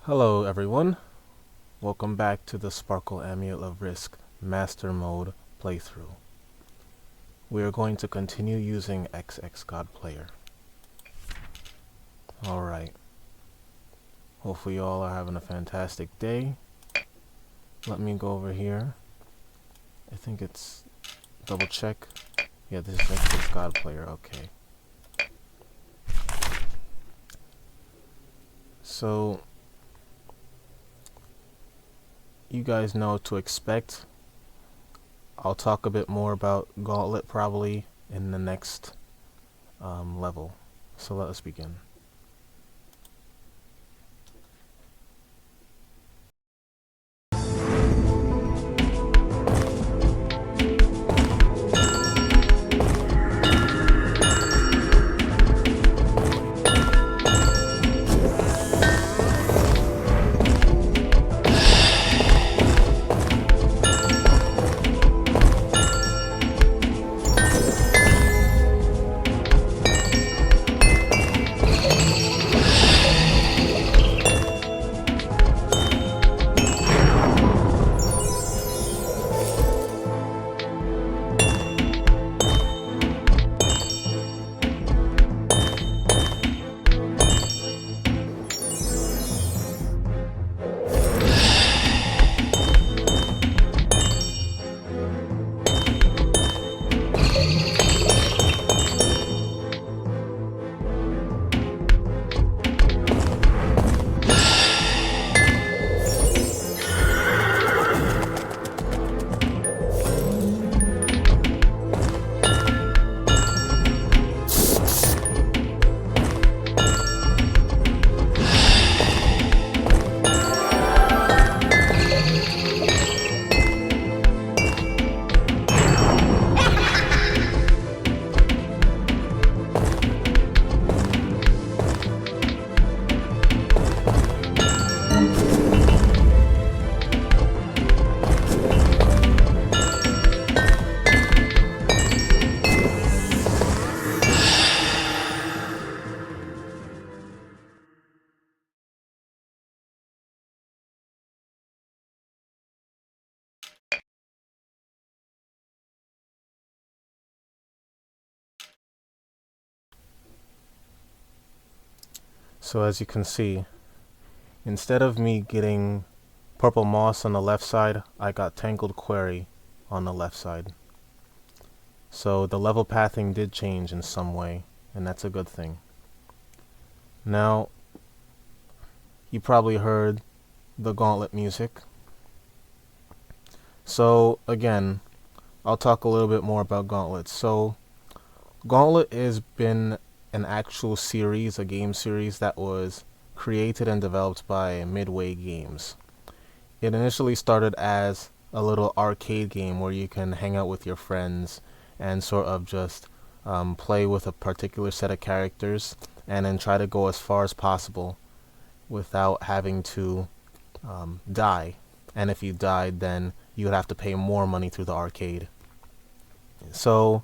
Hello everyone, welcome back to the Sparkle Amulet of Risk Master Mode playthrough. We are going to continue using XX God Player. Alright, hopefully you all are having a fantastic day. Let me go over here. I think it's double check. Yeah, this is XX God Player, okay. So, you guys know what to expect. I'll talk a bit more about Gauntlet probably in the next level. So let us begin. So as you can see, instead of me getting purple moss on the left side, I got tangled quarry on the left side. So the level pathing did change in some way, and that's a good thing. Now, you probably heard the Gauntlet music. So again, I'll talk a little bit more about Gauntlet. So Gauntlet has been an actual series, a game series that was created and developed by Midway Games. It initially started as a little arcade game where you can hang out with your friends and sort of just play with a particular set of characters and then try to go as far as possible without having to die. And if you died, then you would have to pay more money through the arcade. So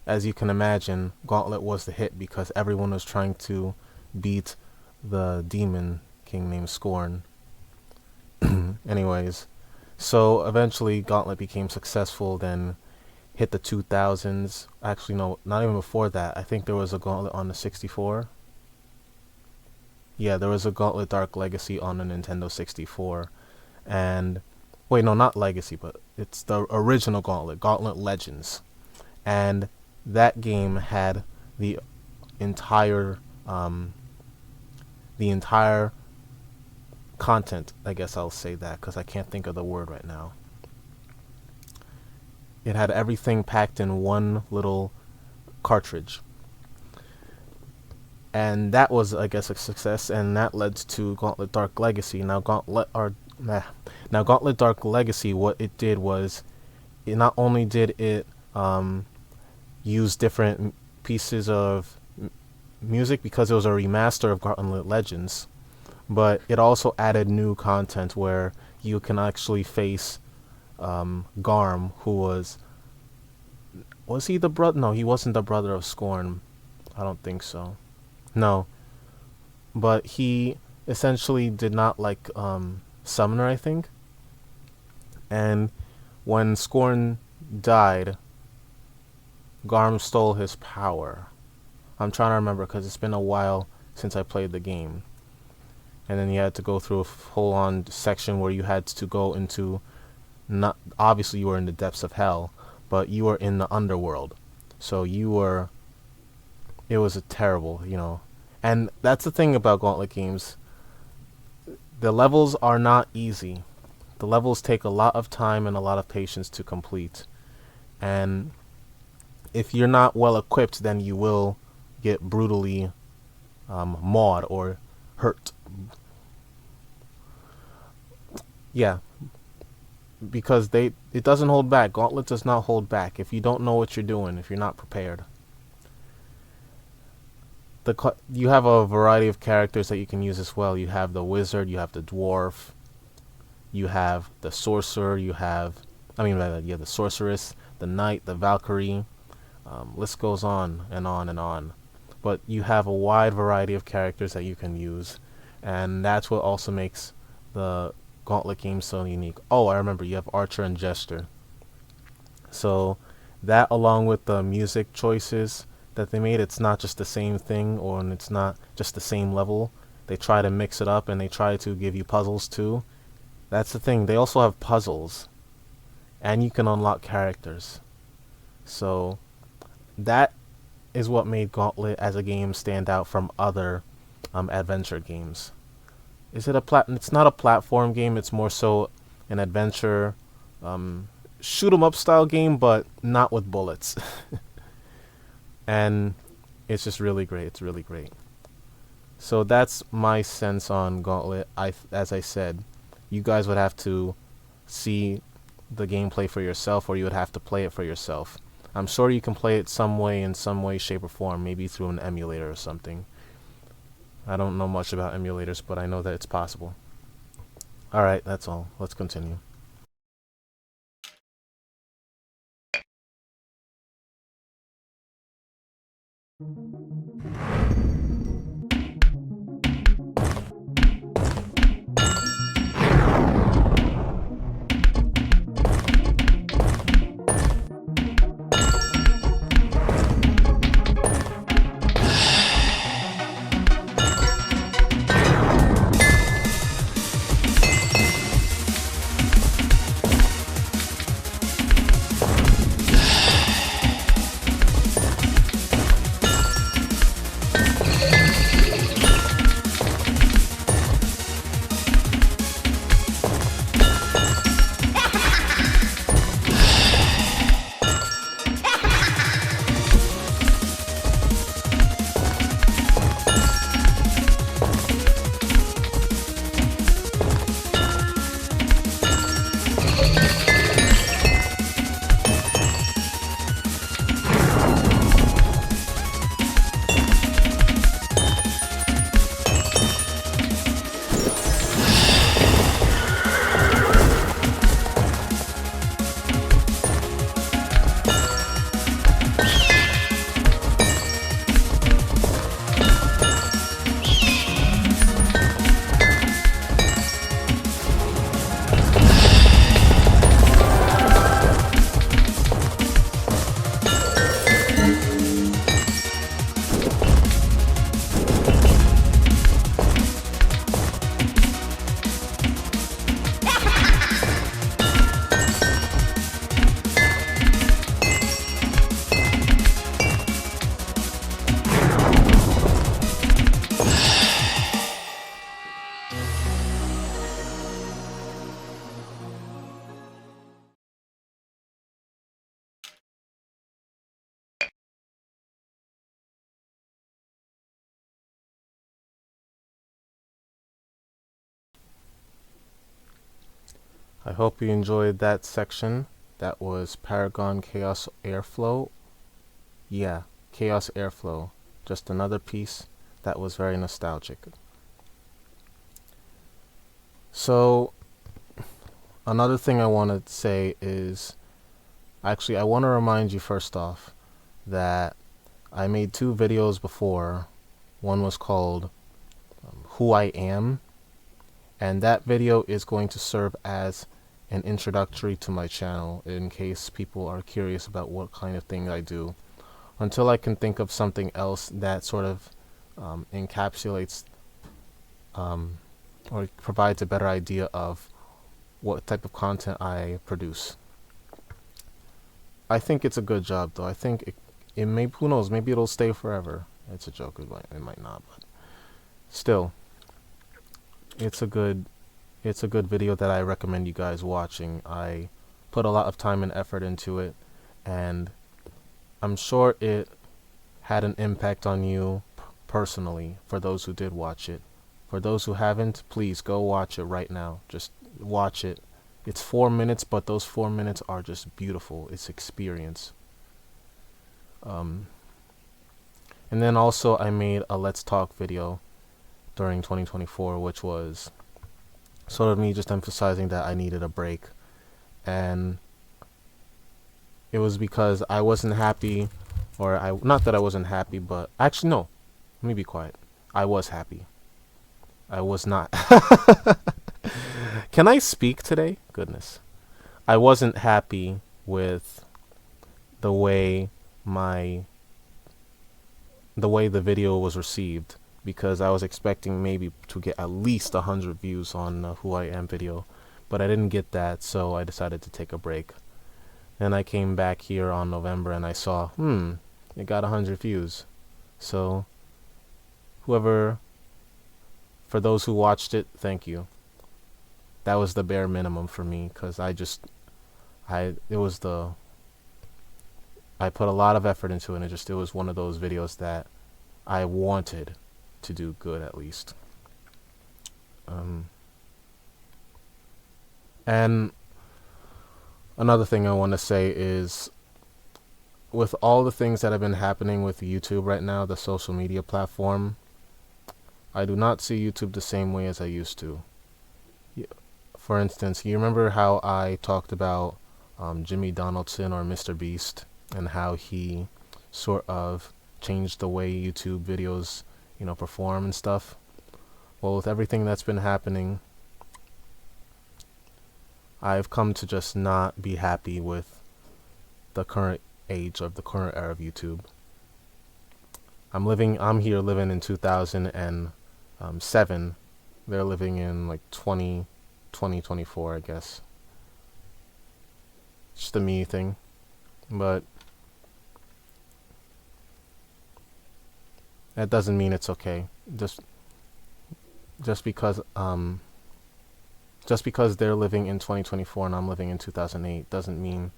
as you can imagine, Gauntlet was the hit because everyone was trying to beat the demon king named Scorn. Anyways, so eventually Gauntlet became successful, then hit the 2000s. Actually, no, not even before that. I think there was a Gauntlet on the 64. Yeah, there was a Gauntlet Dark Legacy on the Nintendo 64. And, wait, no, not Legacy, but it's the original Gauntlet, Gauntlet Legends. And that game had the entire content, I guess I'll say that because I can't think of the word right now. It had everything packed in one little cartridge. And that was, I guess, a success, and that led to Gauntlet Dark Legacy. Now Gauntlet Dark Legacy, what it did was, it not only did it use different pieces of music because it was a remaster of Gauntlet Legends, but it also added new content where you can actually face Garm, who was he the brother? No, he wasn't the brother of Scorn. I don't think so. No, but he essentially did not like Summoner, I think. And when Scorn died, Garm stole his power. I'm trying to remember because it's been a while since I played the game. And then you had to go through a whole on section where you had to go into, not obviously you were in the depths of hell, but you were in the underworld. So you were, it was a terrible, you know. And that's the thing about Gauntlet games. The levels are not easy. The levels take a lot of time and a lot of patience to complete. And if you're not well equipped, then you will get brutally mauled or hurt. Yeah, because it doesn't hold back. Gauntlet does not hold back. If you don't know what you're doing, if you're not prepared, you have a variety of characters that you can use as well. You have the wizard, you have the dwarf, you have the sorcerer, the sorceress, the knight, the Valkyrie. List goes on and on and on. But you have a wide variety of characters that you can use, and that's what also makes the Gauntlet game so unique. Oh, I remember, you have Archer and Jester. So that, along with the music choices that they made, it's not just the same thing, or it's not just the same level. They try to mix it up, and they try to give you puzzles too. That's the thing. They also have puzzles, and you can unlock characters. So that is what made Gauntlet as a game stand out from other adventure games. It's not a platform game. It's more so an adventure, shoot 'em up style game, but not with bullets. And it's just really great. It's really great. So that's my sense on Gauntlet. As I said, you guys would have to see the gameplay for yourself, or you would have to play it for yourself. I'm sure you can play it in some way, shape, or form, maybe through an emulator or something. I don't know much about emulators, but I know that it's possible. Alright, that's all. Let's continue. I hope you enjoyed that section. That was Paragon Chaos Airflow. Yeah, Chaos Airflow. Just another piece that was very nostalgic. So, another thing I want to say is, actually, I want to remind you first off that I made 2 videos before. One was called Who I Am, And that video is going to serve as an introductory to my channel in case people are curious about what kind of thing I do, until I can think of something else that sort of encapsulates or provides a better idea of what type of content I produce. I think it's a good job, though. I think it may, who knows, maybe it'll stay forever. It's a joke, it might not, but still, it's a good video that I recommend you guys watching. I put a lot of time and effort into it, and I'm sure it had an impact on you personally, for those who did watch it. For those who haven't, please go watch it right now. Just watch it. It's 4 minutes, but those 4 minutes are just beautiful. It's experience. And then also I made a Let's Talk video during 2024, which was sort of me just emphasizing that I needed a break. And it was because I wasn't happy, or not that I wasn't happy, but actually no, let me be quiet. I was happy. I was not. Can I speak today? Goodness. I wasn't happy with the way the video was received, because I was expecting maybe to get at least 100 views on Who I Am video, but I didn't get that, so I decided to take a break. Then I came back here on November and I saw, it got 100 views. So for those who watched it, thank you. That was the bare minimum for me, because I put a lot of effort into it, and it was one of those videos that I wanted to do good, at least. And another thing I want to say is, with all the things that have been happening with YouTube right now, the social media platform, I do not see YouTube the same way as I used to. For instance, you remember how I talked about Jimmy Donaldson, or Mr. Beast, and how he sort of changed the way YouTube videos, perform and stuff? Well, with everything that's been happening, I've come to just not be happy with the current age of the current era of YouTube. I'm here living in 2007. They're living in like 2024, I guess. It's just a me thing. But that doesn't mean it's okay. Just because they're living in 2024 and I'm living in 2008 doesn't mean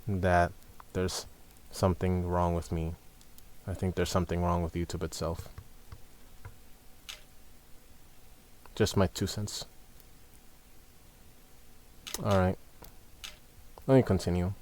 that there's something wrong with me. I think there's something wrong with YouTube itself. Just my 2 cents. Alright. Let me continue.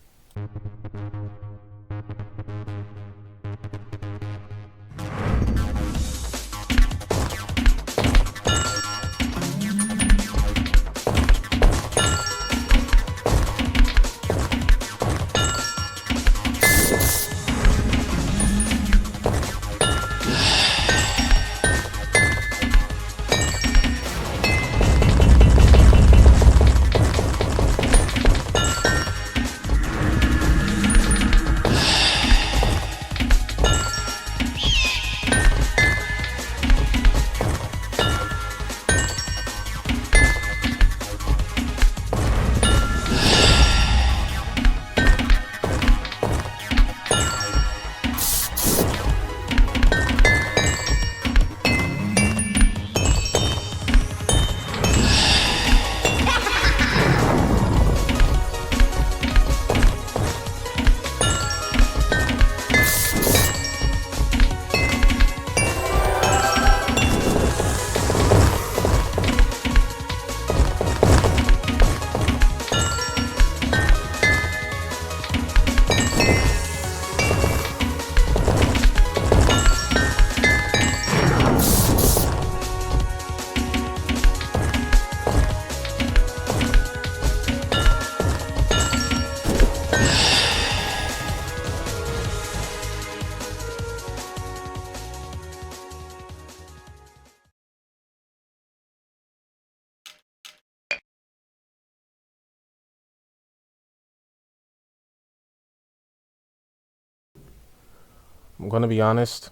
I'm gonna be honest.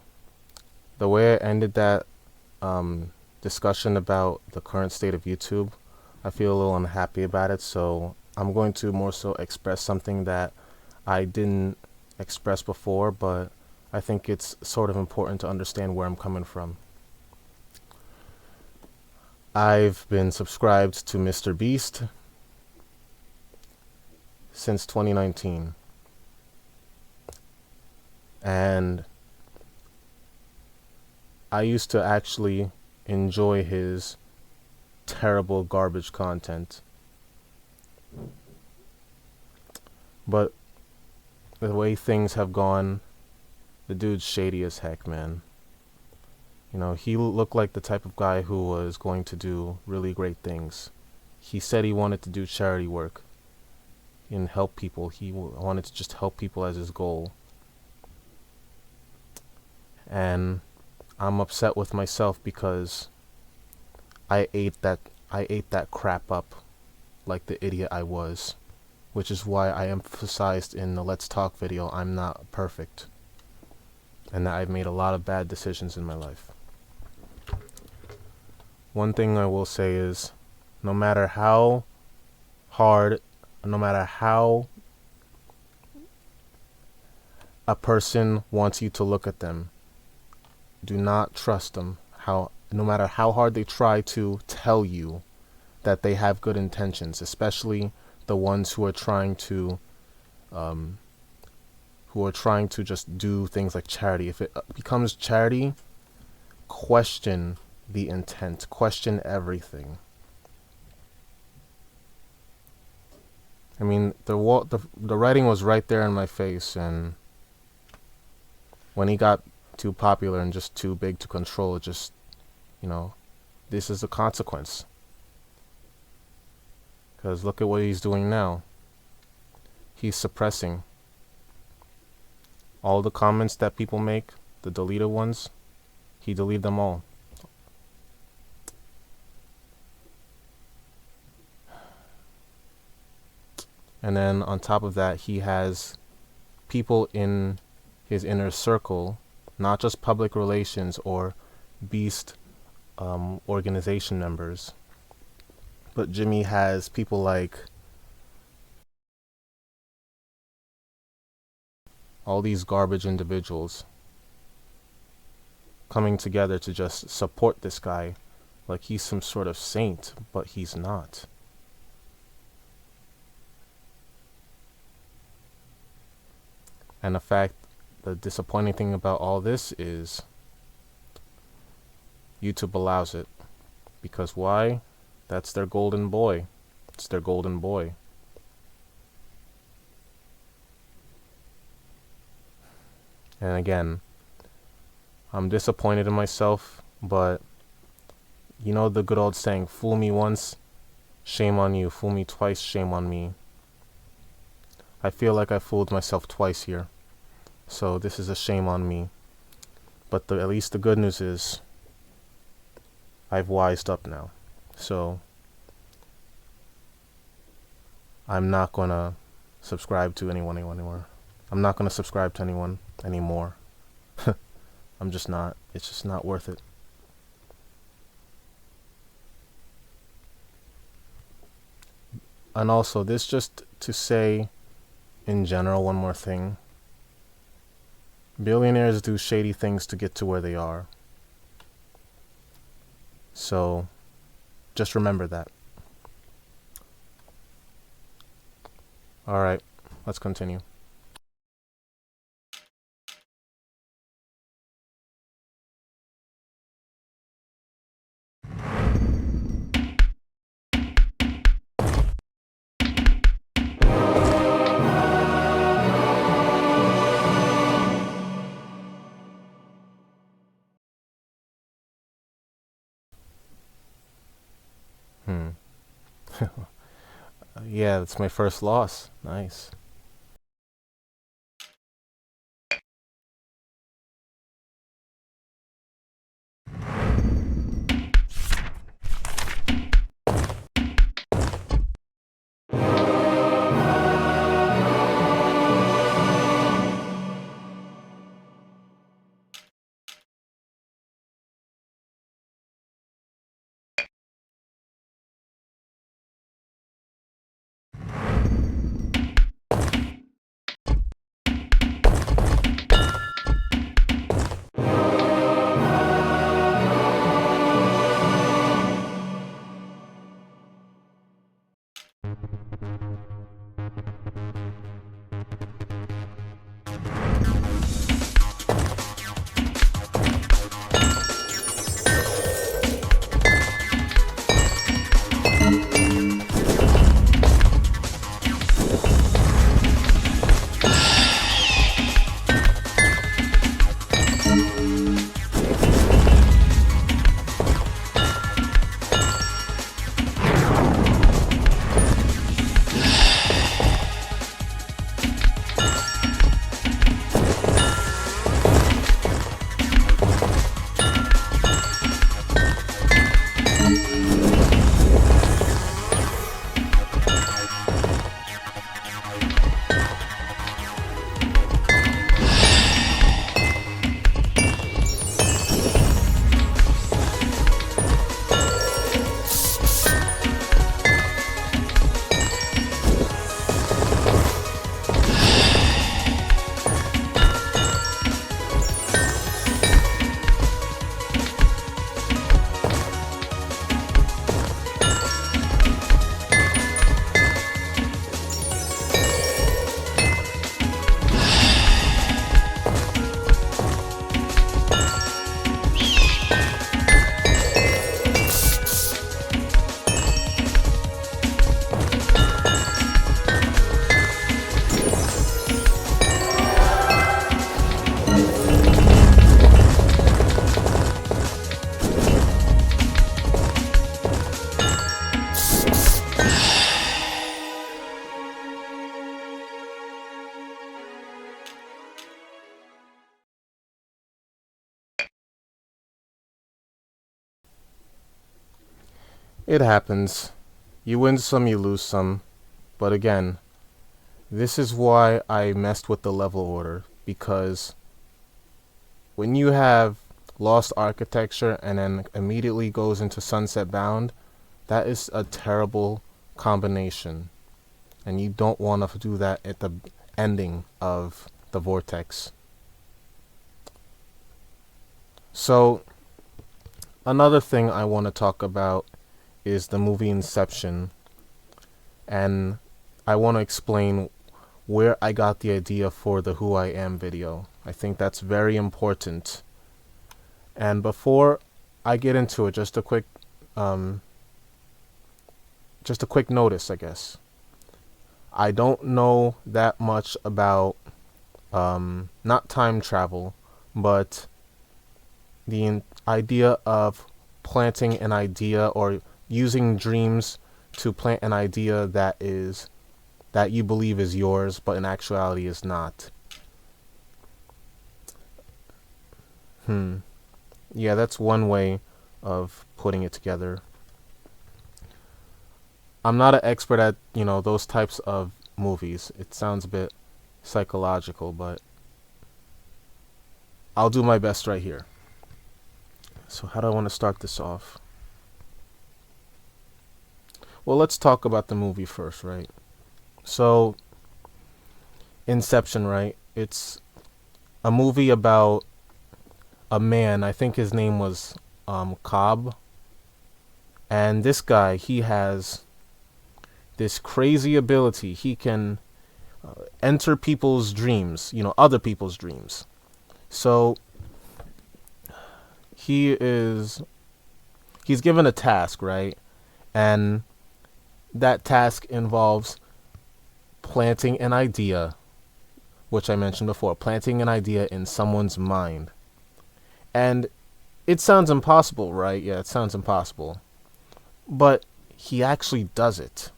The way I ended that discussion about the current state of YouTube, I feel a little unhappy about it. So I'm going to more so express something that I didn't express before, but I think it's sort of important to understand where I'm coming from. I've been subscribed to Mr. Beast since 2019. And I used to actually enjoy his terrible garbage content. But the way things have gone, the dude's shady as heck, man. You know, he looked like the type of guy who was going to do really great things. He said he wanted to do charity work and help people. He wanted to just help people as his goal. And I'm upset with myself because I ate that crap up like the idiot I was, which is why I emphasized in the Let's Talk video I'm not perfect and that I've made a lot of bad decisions in my life. One thing I will say is, no matter how hard, no matter how a person wants you to look at them, do not trust them. No matter how hard they try to tell you that they have good intentions, especially the ones who are trying to just do things like charity. If it becomes charity, question the intent, question everything. I mean, the writing was right there in my face, and when he got too popular and just too big to control, just, you know, this is the consequence. Because look at what he's doing now. He's suppressing all the comments that people make, the deleted ones. He deleted them all. And then on top of that, he has people in his inner circle, not just public relations or Beast organization members, but Jimmy has people like all these garbage individuals coming together to just support this guy like he's some sort of saint, but he's not. And the disappointing thing about all this is YouTube allows it. Because why? That's their golden boy. It's their golden boy. And again, I'm disappointed in myself, but you know the good old saying, fool me once, shame on you. Fool me twice, shame on me. I feel like I fooled myself twice here. So this is a shame on me. But at least the good news is I've wised up now. So I'm not going to subscribe to anyone anymore. I'm not going to subscribe to anyone anymore. I'm just not. It's just not worth it. And also, this just to say in general one more thing. Billionaires do shady things to get to where they are. So, just remember that. Alright, let's continue. Yeah, that's my first loss. Nice. It happens. You win some, you lose some. But again, this is why I messed with the level order, because when you have Lost Architecture and then immediately goes into Sunset Bound, that is a terrible combination. And you don't want to do that at the ending of the Vortex. So, another thing I want to talk about is the movie Inception. And I want to explain where I got the idea for the Who I Am video. I think that's very important. And before I get into it, just a quick notice, I guess. I don't know that much about not time travel, but the idea of planting an idea or using dreams to plant an idea that you believe is yours, but in actuality is not. Yeah, that's one way of putting it together. I'm not an expert at, those types of movies. It sounds a bit psychological, but I'll do my best right here. So how do I want to start this off? Well, let's talk about the movie first, right? So, Inception, right? It's a movie about a man, I think his name was Cobb. And this guy, he has this crazy ability. He can enter people's dreams, other people's dreams. So he's given a task, right? And that task involves planting an idea, which I mentioned before, planting an idea in someone's mind. And it sounds impossible, right? Yeah, it sounds impossible. But he actually does it.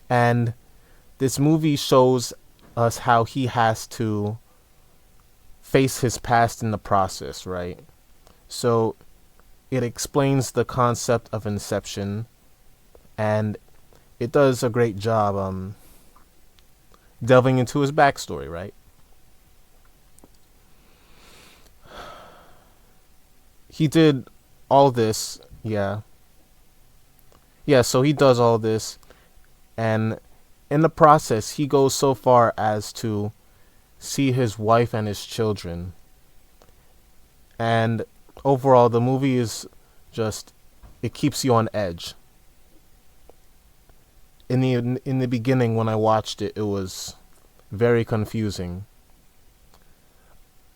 And this movie shows us how he has to face his past in the process, right? So it explains the concept of Inception, and it does a great job delving into his backstory, right? He did all this, yeah. Yeah, so he does all this, and in the process, he goes so far as to see his wife and his children. And overall, the movie is it keeps you on edge. In the beginning, when I watched it, it was very confusing.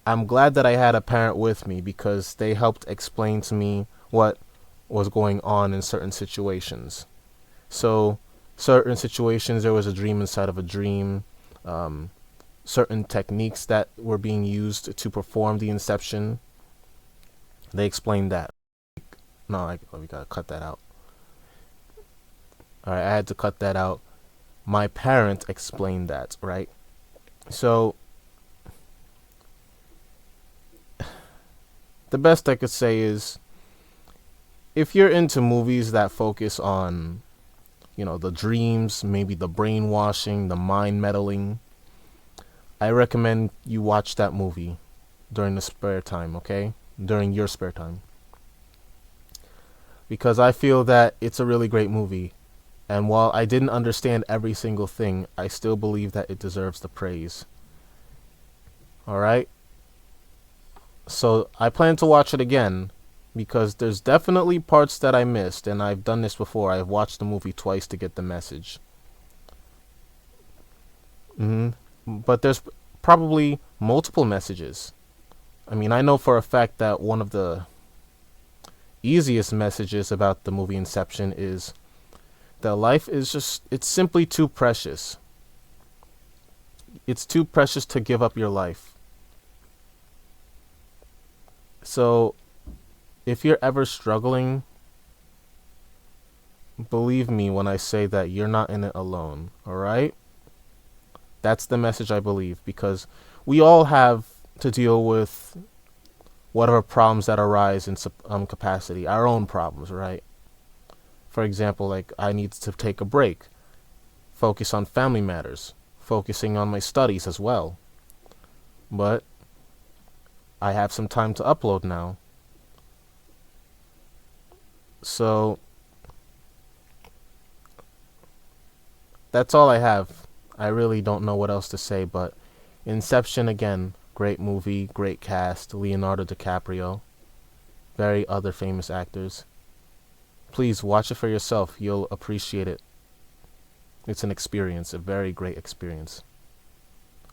I'm glad that I had a parent with me because they helped explain to me what was going on in certain situations. So, certain situations, there was a dream inside of a dream. Certain techniques that were being used to perform the Inception, they explained that. No, we gotta cut that out. Alright, I had to cut that out. My parent explained that, right? So, the best I could say is, if you're into movies that focus on, the dreams, maybe the brainwashing, the mind meddling, I recommend you watch that movie during the spare time, okay? During your spare time. Because I feel that it's a really great movie. And while I didn't understand every single thing, I still believe that it deserves the praise. Alright? So I plan to watch it again, because there's definitely parts that I missed, and I've done this before. I've watched the movie twice to get the message. But there's probably multiple messages. I mean, I know for a fact that one of the easiest messages about the movie Inception is that life is it's simply too precious. It's too precious to give up your life. So, if you're ever struggling, believe me when I say that you're not in it alone, alright? That's the message I believe, because we all have to deal with whatever problems that arise in capacity, our own problems, right? For example, like I need to take a break, focus on family matters, focusing on my studies as well. But I have some time to upload now. So that's all I have. I really don't know what else to say, but Inception again, great movie, great cast, Leonardo DiCaprio, very other famous actors. Please watch it for yourself. You'll appreciate it. It's an experience, a very great experience.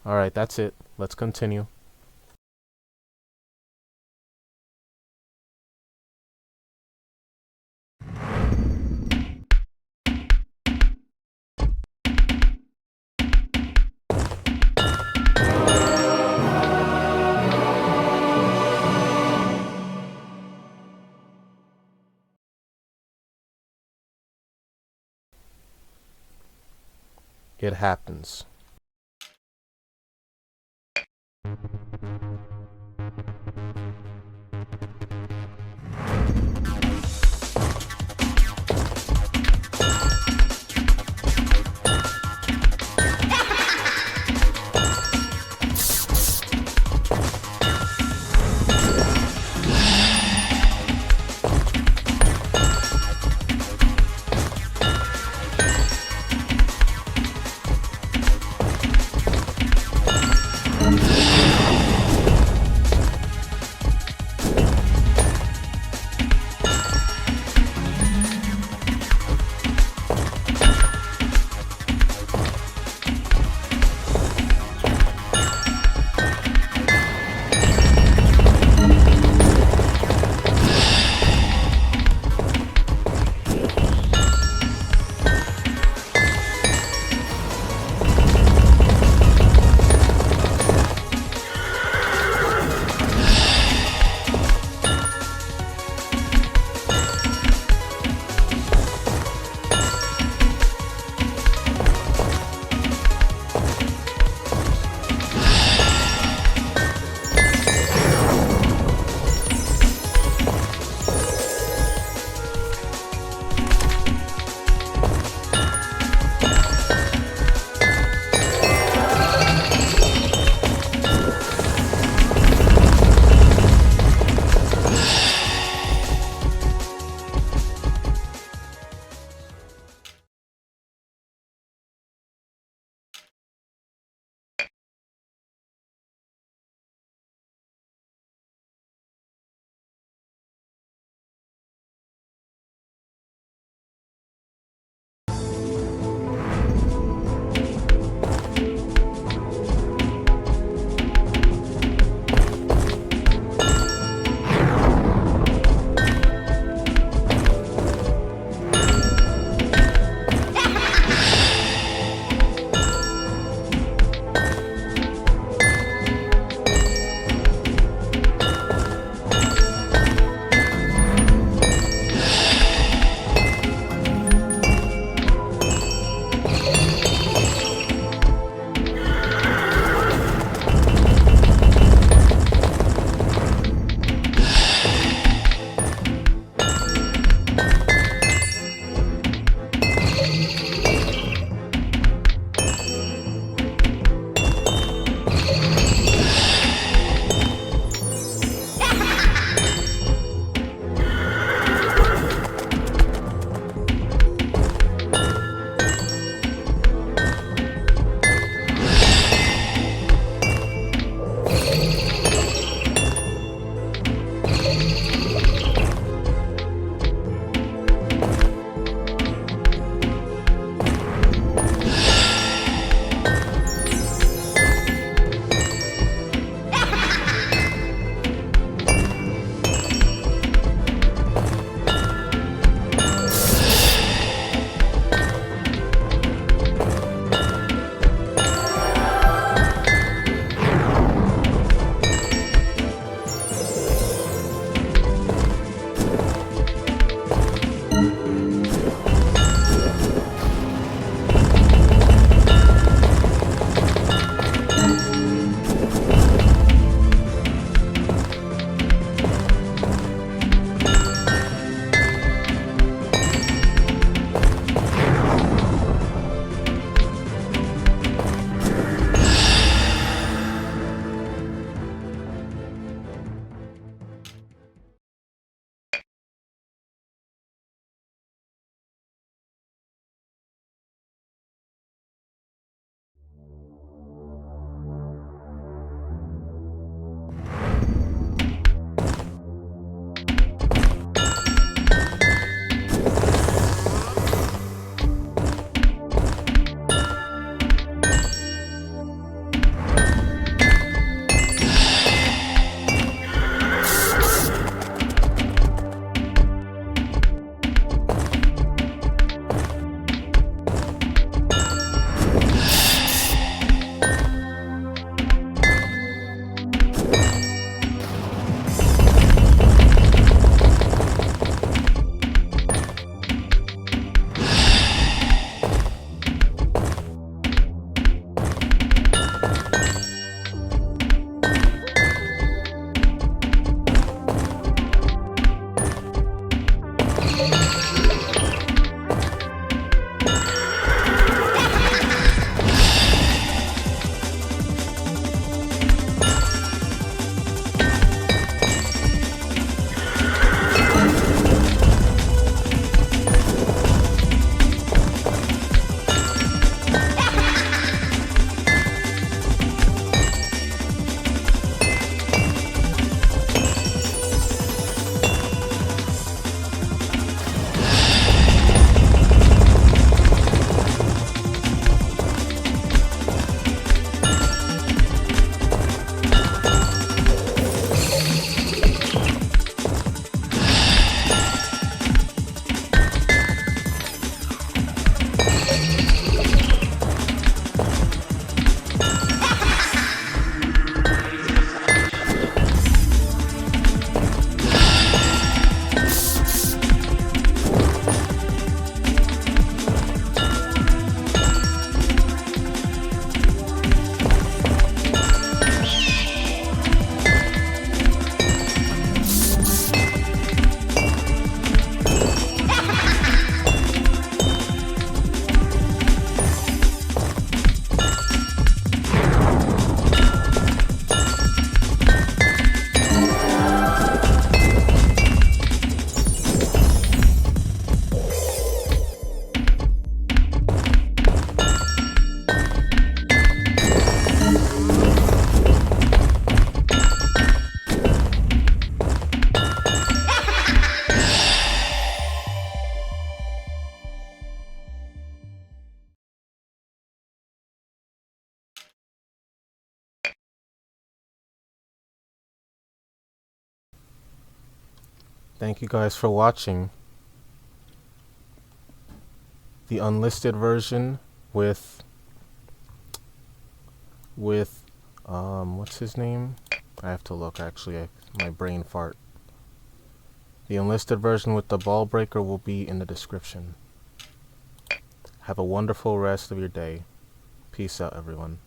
Alright, that's it. Let's continue. It happens. Thank you guys for watching the unlisted version with what's his name? I have to look actually. My brain fart. The unlisted version with the ball breaker will be in the description. Have a wonderful rest of your day. Peace out, everyone.